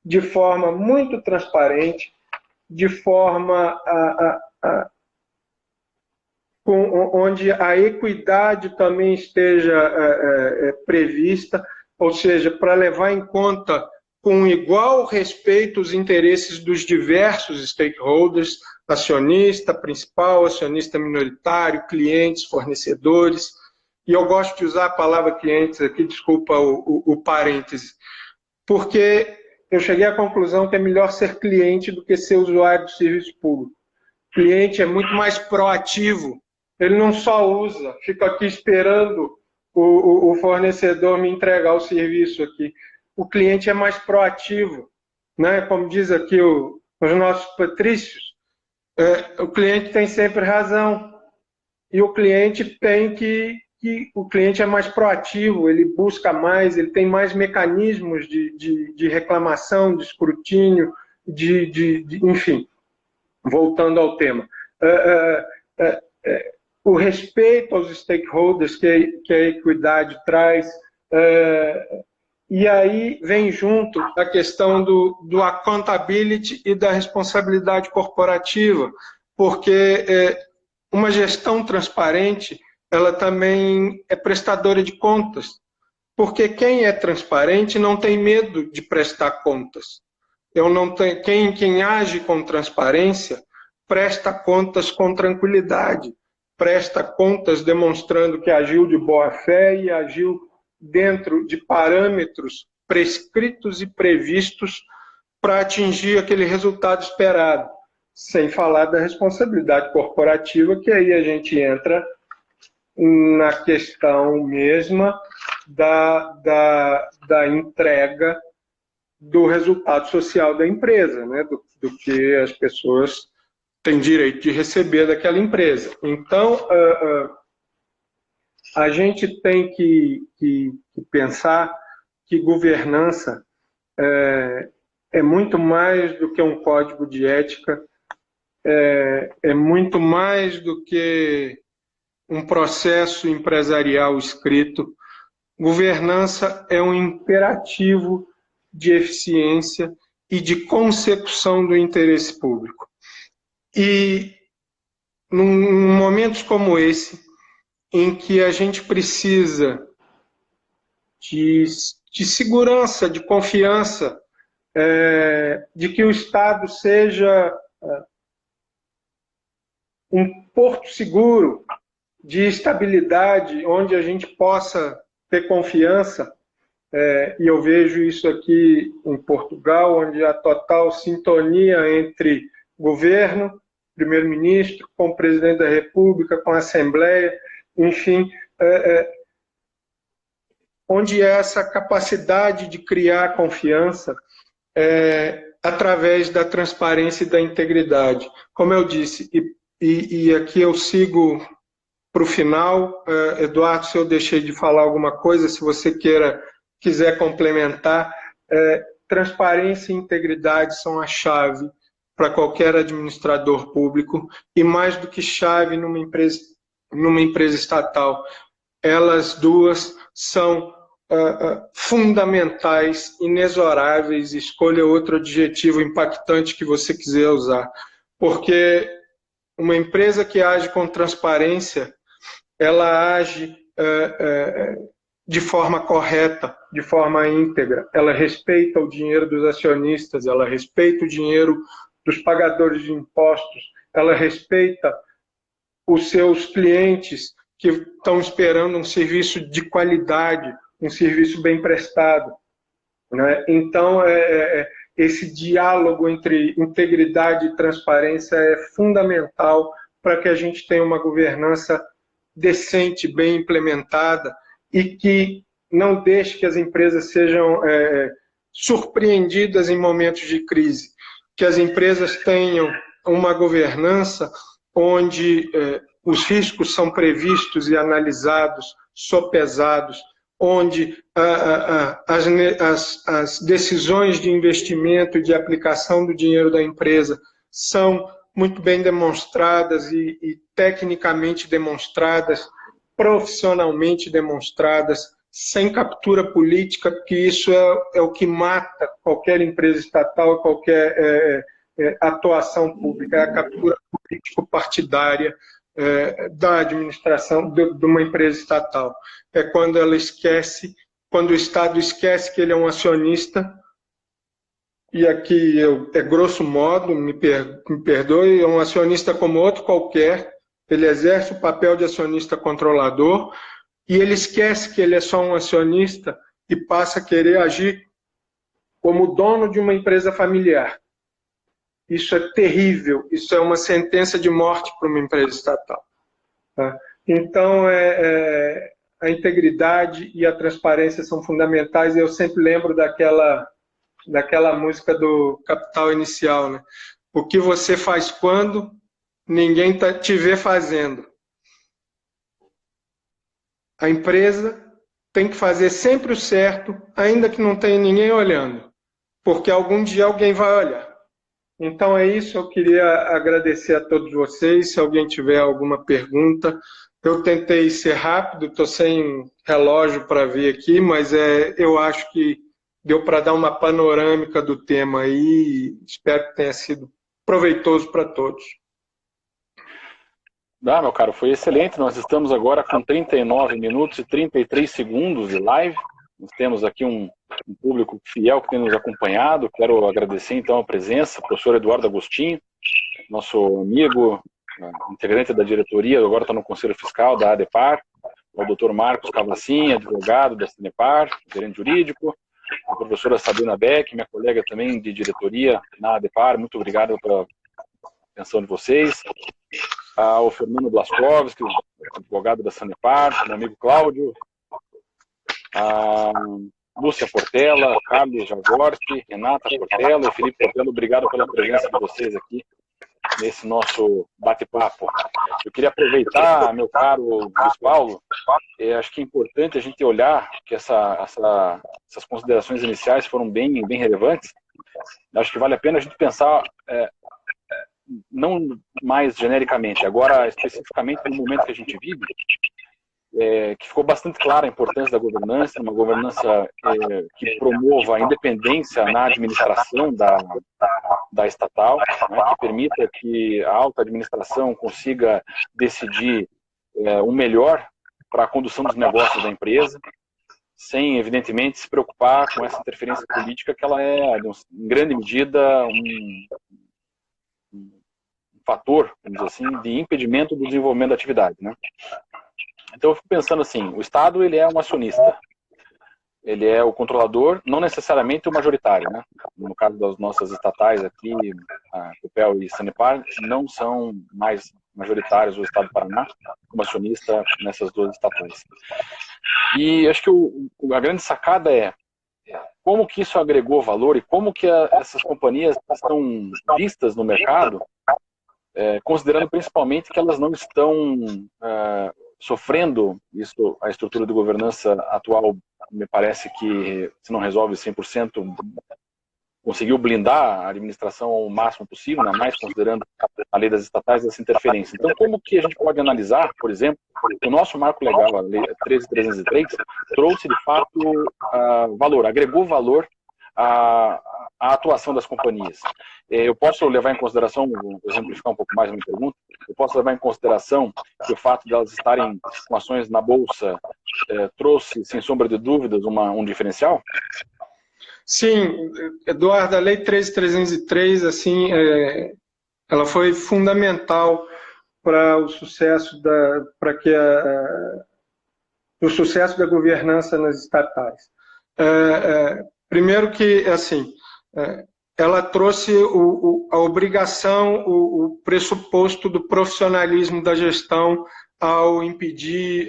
de forma muito transparente, de forma onde a equidade também esteja prevista, ou seja, para levar em conta com igual respeito os interesses dos diversos stakeholders, acionista principal, acionista minoritário, clientes, fornecedores. E eu gosto de usar a palavra clientes aqui, desculpa o parêntese, porque eu cheguei à conclusão que é melhor ser cliente do que ser usuário do serviço público. O cliente é muito mais proativo, ele não só usa, fica aqui esperando o fornecedor me entregar o serviço aqui. O cliente é mais proativo, né? Como diz aqui os nossos patrícios, o cliente tem sempre razão e o cliente o cliente é mais proativo, ele busca mais, ele tem mais mecanismos de reclamação, de escrutínio, enfim, voltando ao tema. O respeito aos stakeholders que a equidade traz, e aí vem junto a questão do accountability e da responsabilidade corporativa, porque uma gestão transparente, ela também é prestadora de contas, porque quem é transparente não tem medo de prestar contas. Quem age com transparência presta contas com tranquilidade, presta contas demonstrando que agiu de boa fé e agiu dentro de parâmetros prescritos e previstos para atingir aquele resultado esperado, sem falar da responsabilidade corporativa, que aí a gente entra na questão mesma da entrega do resultado social da empresa, né? do que as pessoas têm direito de receber daquela empresa. Então, a gente tem que pensar que governança é muito mais do que um código de ética, é muito mais do que um processo empresarial escrito. Governança é um imperativo de eficiência e de consecução do interesse público. E, num momentos como esse, em que a gente precisa de segurança, de confiança, de que o Estado seja um porto seguro de estabilidade, onde a gente possa ter confiança, e eu vejo isso aqui em Portugal, onde há total sintonia entre governo, primeiro-ministro, com o presidente da República, com a Assembleia, enfim, onde há essa capacidade de criar confiança através da transparência e da integridade. Como eu disse, e aqui eu sigo para o final, Eduardo, se eu deixei de falar alguma coisa, se você quiser complementar, transparência e integridade são a chave para qualquer administrador público, e mais do que chave numa empresa estatal, elas duas são fundamentais, inexoráveis. Escolha outro adjetivo impactante que você quiser usar, porque uma empresa que age com transparência, ela age de forma correta, de forma íntegra, ela respeita o dinheiro dos acionistas, ela respeita o dinheiro dos pagadores de impostos, ela respeita os seus clientes que estão esperando um serviço de qualidade, um serviço bem prestado, né? Então, esse diálogo entre integridade e transparência é fundamental para que a gente tenha uma governança decente, bem implementada, e que não deixe que as empresas sejam surpreendidas em momentos de crise, que as empresas tenham uma governança onde os riscos são previstos e analisados, sopesados, onde as decisões de investimento e de aplicação do dinheiro da empresa são muito bem demonstradas e tecnicamente demonstradas, profissionalmente demonstradas, sem captura política, porque isso é o que mata qualquer empresa estatal, qualquer atuação pública, é a captura político-partidária da administração de uma empresa estatal. É quando ela esquece, quando o Estado esquece que ele é um acionista, e aqui é grosso modo, me perdoe, é um acionista como outro qualquer, ele exerce o papel de acionista controlador, e ele esquece que ele é só um acionista e passa a querer agir como dono de uma empresa familiar. Isso é terrível, isso é uma sentença de morte para uma empresa estatal. Tá? Então, a integridade e a transparência são fundamentais, e eu sempre lembro daquela música do Capital Inicial, né? O que você faz quando ninguém te vê fazendo? A empresa tem que fazer sempre o certo, ainda que não tenha ninguém olhando, porque algum dia alguém vai olhar. Então é isso, eu queria agradecer a todos vocês. Se alguém tiver alguma pergunta, eu tentei ser rápido, estou sem relógio para ver aqui, mas eu acho que deu para dar uma panorâmica do tema aí, espero que tenha sido proveitoso para todos. Meu caro, foi excelente. Nós estamos agora com 39 minutos e 33 segundos de live. Nós temos aqui um público fiel que tem nos acompanhado. Quero agradecer, então, a presença do professor Eduardo Agostinho, nosso amigo, integrante da diretoria, agora está no Conselho Fiscal da ADEPAR, o doutor Marcos Cavacin, advogado da Sanepar, gerente jurídico, a professora Sabrina Beck, minha colega também de diretoria na ADEPAR. Muito obrigado pela atenção de vocês. O Fernando Blaskovski, advogado da Sanepar, meu amigo Cláudio, a Lúcia Portela, Carlos Javorski, Renata Portela e Felipe Portela, obrigado pela presença de vocês aqui nesse nosso bate-papo. Eu queria aproveitar, meu caro Luiz Paulo, acho que é importante a gente olhar que essas considerações iniciais foram bem relevantes. Acho que vale a pena a gente pensar não mais genericamente, agora especificamente no momento que a gente vive, que ficou bastante clara a importância da governança, uma governança que promova a independência na administração da estatal, né, que permita que a alta administração consiga decidir o melhor para a condução dos negócios da empresa, sem, evidentemente, se preocupar com essa interferência política, que ela é, em grande medida, um fator, vamos dizer assim, de impedimento do desenvolvimento da atividade, né? Então eu fico pensando assim, o Estado ele é um acionista, ele é o controlador, não necessariamente o majoritário, né? No caso das nossas estatais aqui, a Copel e Sanepar, não são mais majoritários o Estado do Paraná como acionista nessas duas estatais. E acho que a grande sacada é como que isso agregou valor e como que essas companhias estão vistas no mercado, considerando principalmente que elas não estão sofrendo isso. A estrutura de governança atual me parece que, se não resolve 100%, conseguiu blindar a administração ao máximo possível, ainda mais considerando a lei das estatais, essa interferência. Então, como que a gente pode analisar, por exemplo, o nosso marco legal, a lei 13.303, trouxe, de fato, valor, agregou valor à atuação das companhias. Eu posso levar em consideração, vou exemplificar um pouco mais a minha pergunta, eu posso levar em consideração que o fato de elas estarem com ações na Bolsa trouxe, sem sombra de dúvidas, um diferencial? Sim, Eduardo, a Lei 13.303, assim, ela foi fundamental para o sucesso o sucesso da governança nas estatais. Primeiro que, assim, ela trouxe a obrigação, o pressuposto do profissionalismo da gestão ao impedir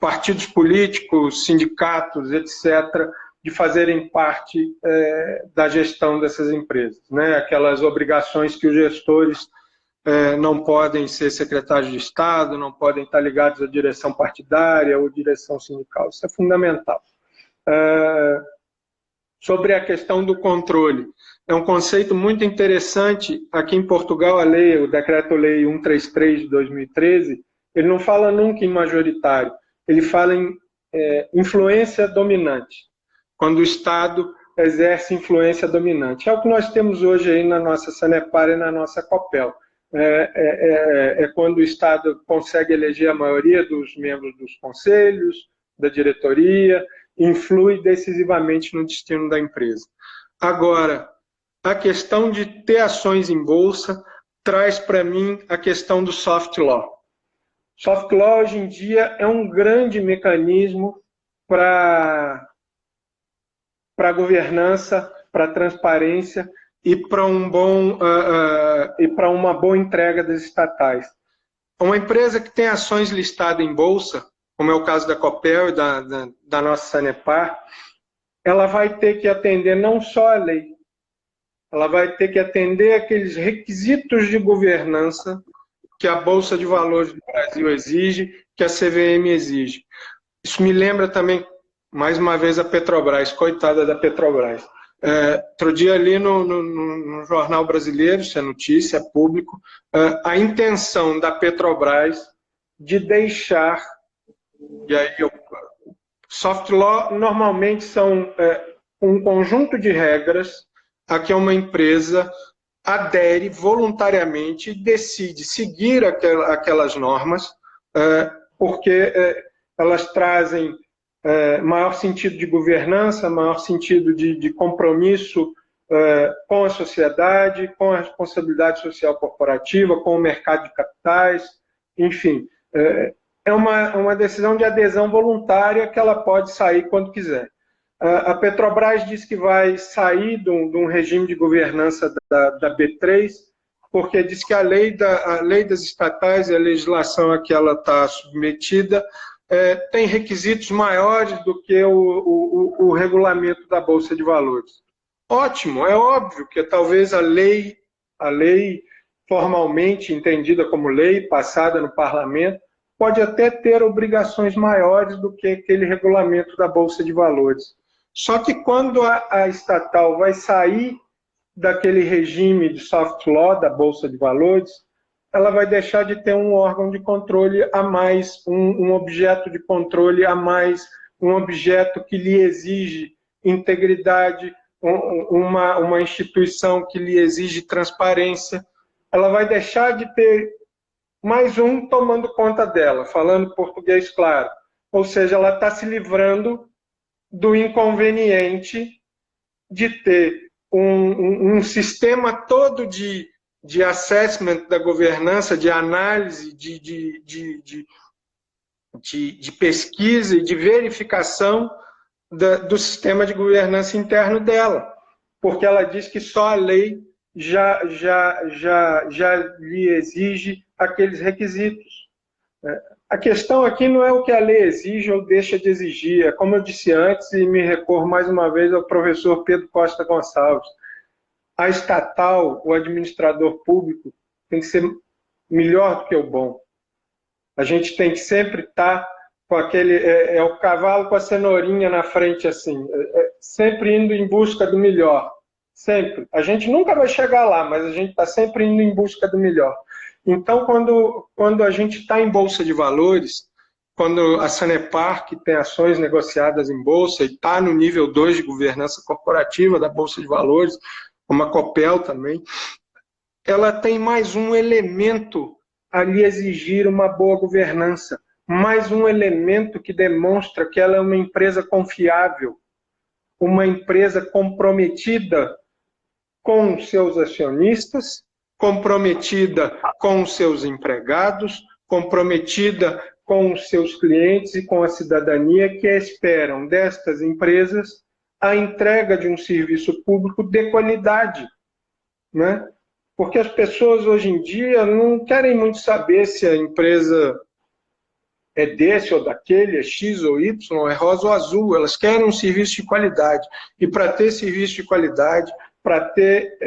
partidos políticos, sindicatos, etc., de fazerem parte da gestão dessas empresas, né? Aquelas obrigações que os gestores não podem ser secretários de Estado, não podem estar ligados à direção partidária ou direção sindical. Isso é fundamental. Sobre a questão do controle, é um conceito muito interessante. Aqui em Portugal, o Decreto-Lei 133 de 2013, ele não fala nunca em majoritário, ele fala em influência dominante, quando o Estado exerce influência dominante. É o que nós temos hoje aí na nossa Sanepar e na nossa Copel. É quando o Estado consegue eleger a maioria dos membros dos conselhos, da diretoria, influi decisivamente no destino da empresa. Agora, a questão de ter ações em bolsa traz para mim a questão do soft law. Soft law, hoje em dia, é um grande mecanismo para a governança, para a transparência e para uma boa entrega das estatais. Uma empresa que tem ações listadas em bolsa, como é o caso da Copel e da nossa Sanepar, ela vai ter que atender não só a lei, ela vai ter que atender aqueles requisitos de governança que a Bolsa de Valores do Brasil exige, que a CVM exige. Isso me lembra também, mais uma vez, a Petrobras, coitada da Petrobras. Outro dia ali no Jornal Brasileiro, isso é notícia, é público, a intenção da Petrobras de deixar, e aí soft law normalmente são um conjunto de regras a que uma empresa adere voluntariamente e decide seguir aquelas normas, porque elas trazem maior sentido de governança, maior sentido de compromisso com a sociedade, com a responsabilidade social corporativa, com o mercado de capitais, enfim. É uma decisão de adesão voluntária que ela pode sair quando quiser. A Petrobras diz que vai sair de um regime de governança da B3, porque diz que a lei das estatais e a legislação a que ela está submetida tem requisitos maiores do que o regulamento da Bolsa de Valores. Ótimo, é óbvio que talvez a lei formalmente entendida como lei, passada no parlamento, pode até ter obrigações maiores do que aquele regulamento da Bolsa de Valores. Só que quando a estatal vai sair daquele regime de soft law da Bolsa de Valores, ela vai deixar de ter um órgão de controle a mais, um objeto de controle a mais, um objeto que lhe exige integridade, uma instituição que lhe exige transparência. Ela vai deixar de ter mais um tomando conta dela, falando português claro. Ou seja, ela está se livrando do inconveniente de ter um sistema todo de assessment da governança, de análise, de pesquisa e de verificação do sistema de governança interno dela, porque ela diz que só a lei já lhe exige aqueles requisitos. A questão aqui não é o que a lei exige ou deixa de exigir, é como eu disse antes e me recorro mais uma vez ao professor Pedro Costa Gonçalves. A estatal, o administrador público, tem que ser melhor do que o bom. A gente tem que sempre estar com aquele... o cavalo com a cenourinha na frente, assim, sempre indo em busca do melhor. Sempre. A gente nunca vai chegar lá, mas a gente está sempre indo em busca do melhor. Então, quando a gente está em Bolsa de Valores, quando a Sanepar, que tem ações negociadas em Bolsa e está no nível 2 de governança corporativa da Bolsa de Valores, como a Copel também, ela tem mais um elemento a lhe exigir uma boa governança, mais um elemento que demonstra que ela é uma empresa confiável, uma empresa comprometida com os seus acionistas, comprometida com os seus empregados, comprometida com os seus clientes e com a cidadania que esperam destas empresas a entrega de um serviço público de qualidade, né? Porque as pessoas hoje em dia não querem muito saber se a empresa é desse ou daquele, é X ou Y, é rosa ou azul, elas querem um serviço de qualidade. E para ter serviço de qualidade, para ter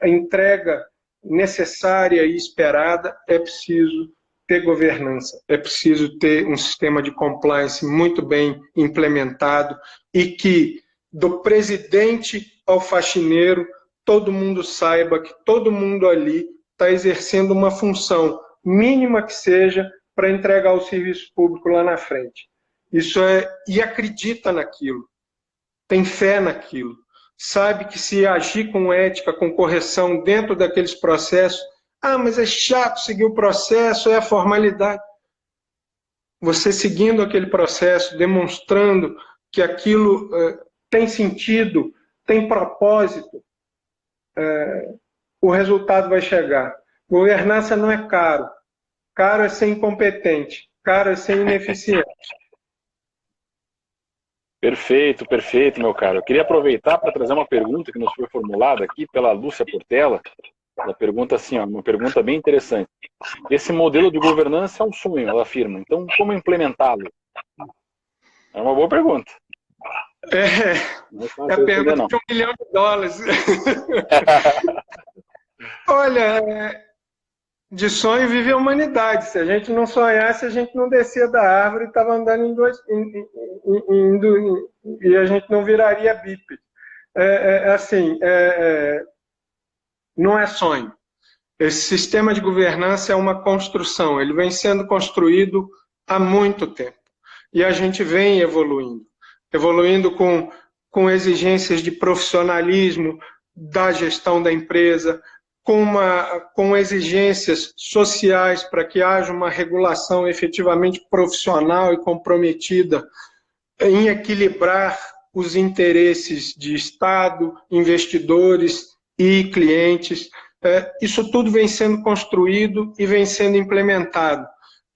a entrega necessária e esperada, é preciso ter governança, é preciso ter um sistema de compliance muito bem implementado e que, do presidente ao faxineiro, todo mundo saiba que todo mundo ali está exercendo uma função, mínima que seja, para entregar o serviço público lá na frente. E acredita naquilo, tem fé naquilo, sabe que se agir com ética, com correção dentro daqueles processos, mas é chato seguir o processo, é a formalidade. Você seguindo aquele processo, demonstrando que aquilo tem sentido, tem propósito, o resultado vai chegar. Governança não é caro. Caro é ser incompetente. Caro é ser ineficiente. Perfeito, perfeito, meu caro. Eu queria aproveitar para trazer uma pergunta que nos foi formulada aqui pela Lúcia Portela. Ela pergunta assim, uma pergunta bem interessante. Esse modelo de governança é um sonho, ela afirma. Então, como implementá-lo? É uma boa pergunta. É a pergunta de $1 milhão. Olha, de sonho vive a humanidade. Se a gente não sonhasse, a gente não descia da árvore e estava andando e a gente não viraria bípede. Não é sonho. Esse sistema de governança é uma construção. Ele vem sendo construído há muito tempo. E a gente vem evoluindo com exigências de profissionalismo da gestão da empresa, com exigências sociais para que haja uma regulação efetivamente profissional e comprometida em equilibrar os interesses de Estado, investidores e clientes. Isso tudo vem sendo construído e vem sendo implementado.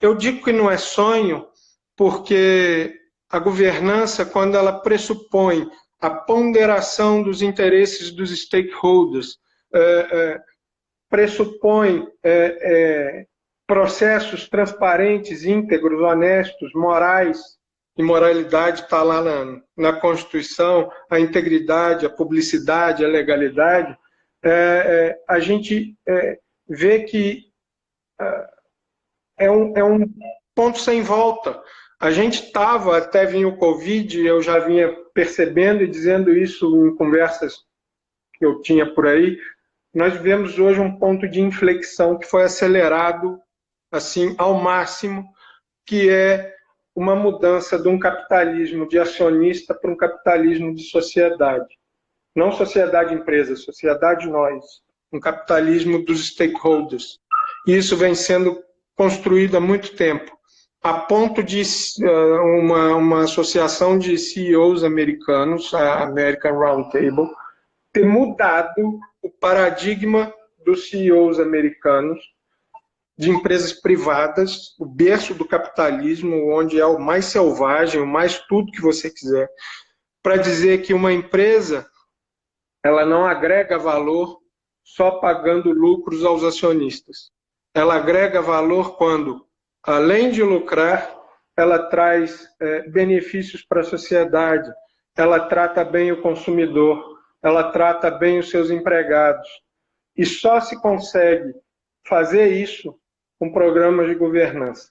Eu digo que não é sonho porque a governança, quando ela pressupõe a ponderação dos interesses dos stakeholders, pressupõe processos transparentes, íntegros, honestos, morais, e moralidade está lá na Constituição, a integridade, a publicidade, a legalidade, a gente vê que é um ponto sem volta. A gente estava, até vir o Covid, eu já vinha percebendo e dizendo isso em conversas que eu tinha por aí, nós vivemos hoje um ponto de inflexão que foi acelerado assim ao máximo, que é uma mudança de um capitalismo de acionista para um capitalismo de sociedade. Não sociedade-empresa, sociedade-nós. Um capitalismo dos stakeholders. E isso vem sendo construído há muito tempo, a ponto de uma associação de CEOs americanos, a American Roundtable, ter mudado o paradigma dos CEOs americanos de empresas privadas, o berço do capitalismo, onde é o mais selvagem, o mais tudo que você quiser, para dizer que uma empresa ela não agrega valor só pagando lucros aos acionistas. Ela agrega valor quando, além de lucrar, ela traz benefícios para a sociedade, ela trata bem o consumidor, ela trata bem os seus empregados. E só se consegue fazer isso com programas de governança.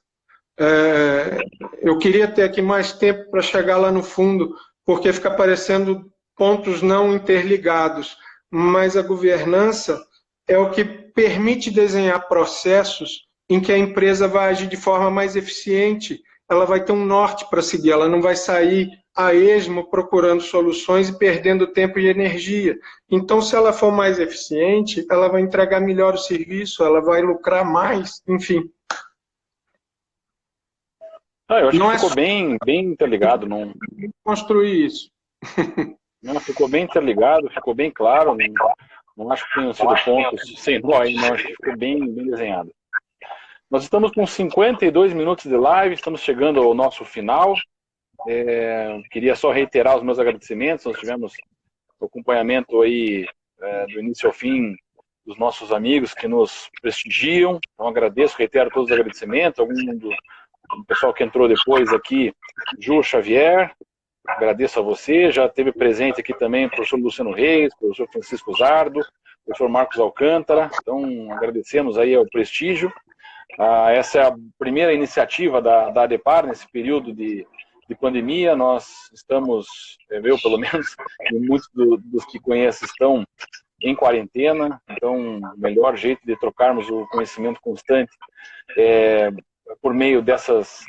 Eu queria ter aqui mais tempo para chegar lá no fundo, porque fica parecendo pontos não interligados, mas a governança é o que permite desenhar processos em que a empresa vai agir de forma mais eficiente, ela vai ter um norte para seguir, ela não vai sair a esmo procurando soluções e perdendo tempo e energia. Então, se ela for mais eficiente, ela vai entregar melhor o serviço, ela vai lucrar mais, enfim. Eu acho que ficou bem interligado. Não construir isso. Não, ficou bem interligado, ficou bem claro. Não acho que tenham sido pontos sem nó aí, não. Acho que ficou bem desenhado. Nós estamos com 52 minutos de live, estamos chegando ao nosso final. Queria só reiterar os meus agradecimentos. Nós tivemos o acompanhamento aí do início ao fim dos nossos amigos que nos prestigiam. Então agradeço, reitero todos os agradecimentos. Algum do pessoal que entrou depois aqui, Ju Xavier, agradeço a você. Já teve presente aqui também o professor Luciano Reis, o professor Francisco Zardo, o professor Marcos Alcântara. Então agradecemos aí ao prestígio. Essa é a primeira iniciativa da ADEPAR nesse período de pandemia. Nós estamos, eu pelo menos, e muitos dos que conheço estão em quarentena. Então, o melhor jeito de trocarmos o conhecimento constante é por meio desses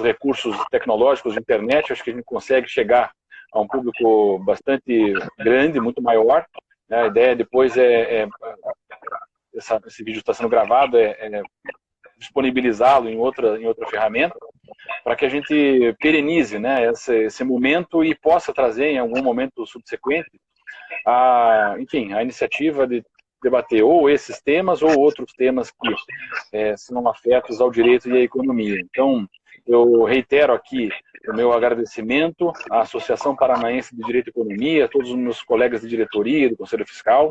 recursos tecnológicos de internet. Acho que a gente consegue chegar a um público bastante grande, muito maior. A ideia depois esse vídeo está sendo gravado, disponibilizá-lo em outra ferramenta, para que a gente perenize, né, esse momento e possa trazer em algum momento subsequente a iniciativa de debater ou esses temas ou outros temas que são afetos ao direito e à economia. Então, eu reitero aqui o meu agradecimento à Associação Paranaense de Direito e Economia, a todos os meus colegas de diretoria do Conselho Fiscal,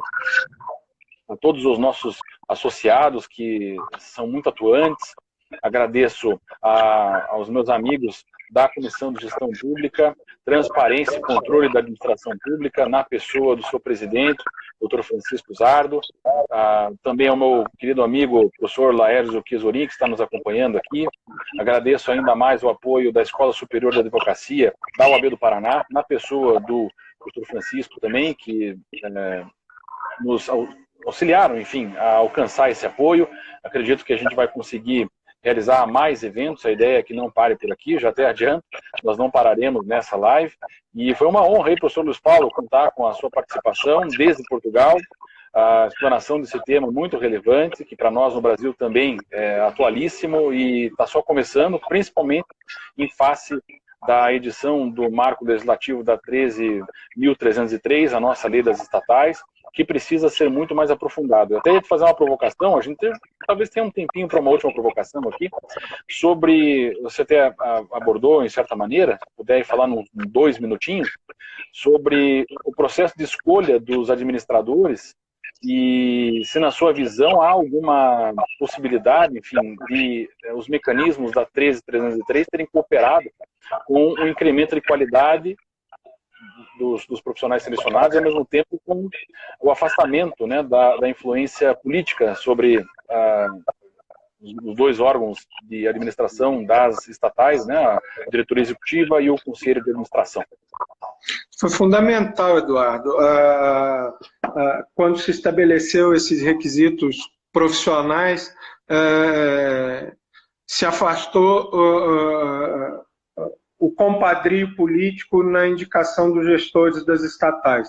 a todos os nossos associados que são muito atuantes. Agradeço aos meus amigos da Comissão de Gestão Pública, Transparência e Controle da Administração Pública, na pessoa do seu presidente, Dr. Francisco Zardo, também ao meu querido amigo, professor Laércio Chisorin, que está nos acompanhando aqui. Agradeço ainda mais o apoio da Escola Superior de Advocacia da OAB do Paraná, na pessoa do Dr. Francisco também, que nos auxiliaram, enfim, a alcançar esse apoio. Acredito que a gente vai conseguir realizar mais eventos. A ideia é que não pare por aqui, já até adianto, nós não pararemos nessa live. E foi uma honra aí, professor Luiz Paulo, contar com a sua participação desde Portugal, a explanação desse tema muito relevante, que para nós no Brasil também é atualíssimo e está só começando, principalmente em face da edição do marco legislativo da 13.303, a nossa lei das estatais, que precisa ser muito mais aprofundado. Eu até ia fazer uma provocação, a gente talvez tenha um tempinho para uma última provocação aqui, sobre, você até abordou em certa maneira, se puder falar em 2 minutinhos, sobre o processo de escolha dos administradores e se na sua visão há alguma possibilidade, enfim, de os mecanismos da 13.303 terem cooperado com o incremento de qualidade dos profissionais selecionados e, ao mesmo tempo, com o afastamento, né, da influência política sobre os dois órgãos de administração das estatais, né, a diretoria executiva e o conselho de administração. Foi fundamental, Eduardo, quando se estabeleceu esses requisitos profissionais, se afastou o compadrio político na indicação dos gestores das estatais.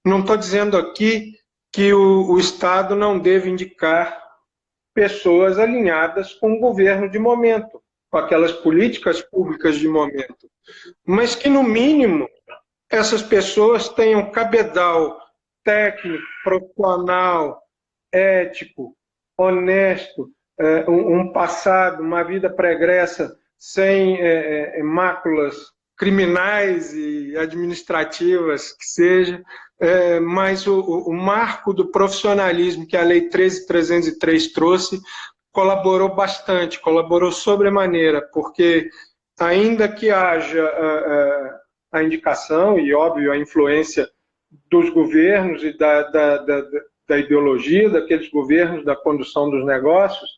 Não estou dizendo aqui que o Estado não deve indicar pessoas alinhadas com o governo de momento, com aquelas políticas públicas de momento, mas que, no mínimo, essas pessoas tenham cabedal técnico, profissional, ético, honesto, um passado, uma vida pregressa sem máculas criminais e administrativas que seja, mas o marco do profissionalismo que a Lei 13.303 trouxe colaborou bastante, colaborou sobremaneira, porque ainda que haja a indicação e, óbvio, a influência dos governos e da ideologia daqueles governos, da condução dos negócios,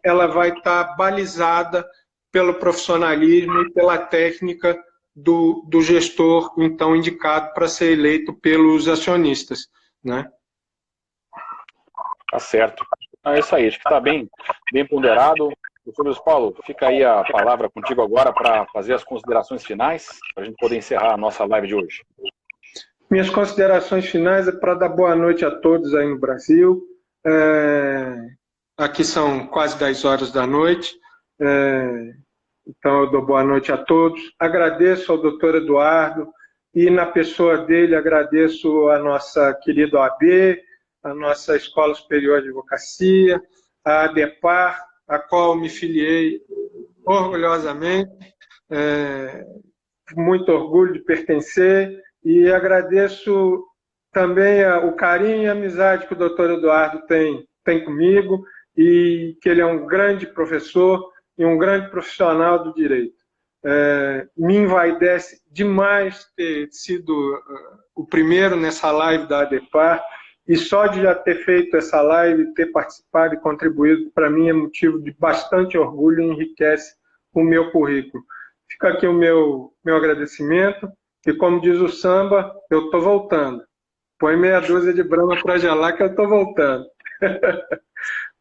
ela vai estar balizada pelo profissionalismo e pela técnica do gestor, então, indicado para ser eleito pelos acionistas, né? Tá certo. É isso aí, acho que está bem ponderado. Doutor Luiz Paulo, fica aí a palavra contigo agora para fazer as considerações finais, para a gente poder encerrar a nossa live de hoje. Minhas considerações finais é para dar boa noite a todos aí no Brasil. Aqui são quase 10 horas da noite. Então, eu dou boa noite a todos. Agradeço ao doutor Eduardo e, na pessoa dele, agradeço a nossa querida OAB, a nossa Escola Superior de Advocacia, a ADEPAR, a qual me filiei orgulhosamente, muito orgulho de pertencer, e agradeço também o carinho e a amizade que o doutor Eduardo tem comigo, e que ele é um grande professor e um grande profissional do direito. Me envaidece demais ter sido o primeiro nessa live da ADEPAR, e só de já ter feito essa live, ter participado e contribuído, para mim é motivo de bastante orgulho e enriquece o meu currículo. Fica aqui o meu agradecimento, e como diz o samba, eu estou voltando. Põe meia dúzia de brama para gelar que eu estou voltando.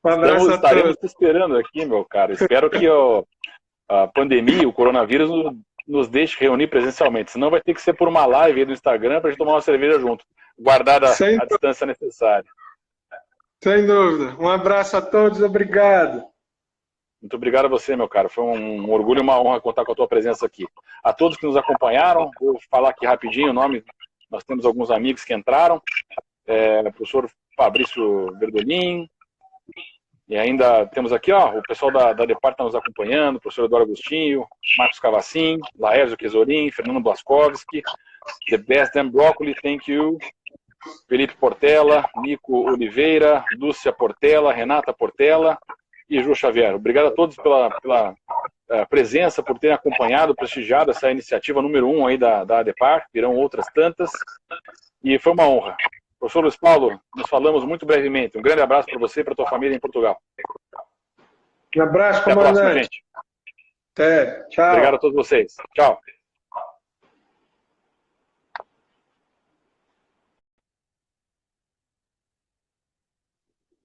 Um abraço a estaremos todos. te esperando aqui, meu caro. Espero que a pandemia, o coronavírus, nos deixe reunir presencialmente. Senão vai ter que ser por uma live aí do Instagram para a gente tomar uma cerveja junto, guardada a distância necessária. Sem dúvida. Um abraço a todos, obrigado. Muito obrigado a você, meu caro. Foi um orgulho e uma honra contar com a tua presença aqui. A todos que nos acompanharam, vou falar aqui rapidinho o nome. Nós temos alguns amigos que entraram. O professor Fabrício Verdolin. E ainda temos aqui, o pessoal da ADEPAR está nos acompanhando, o professor Eduardo Agostinho, Marcos Cavacin, Laércio Quesorin, Fernando Blaskovski, The Best Damn Broccoli, thank you, Felipe Portela, Nico Oliveira, Lúcia Portela, Renata Portela e Ju Xavier. Obrigado a todos pela presença, por terem acompanhado, prestigiado essa iniciativa número 1 aí da ADEPAR, virão outras tantas, e foi uma honra. Professor Luiz Paulo, nos falamos muito brevemente. Um grande abraço para você e para a tua família em Portugal. Um abraço, comandante. Até a próxima, gente. Até, tchau. Obrigado a todos vocês. Tchau.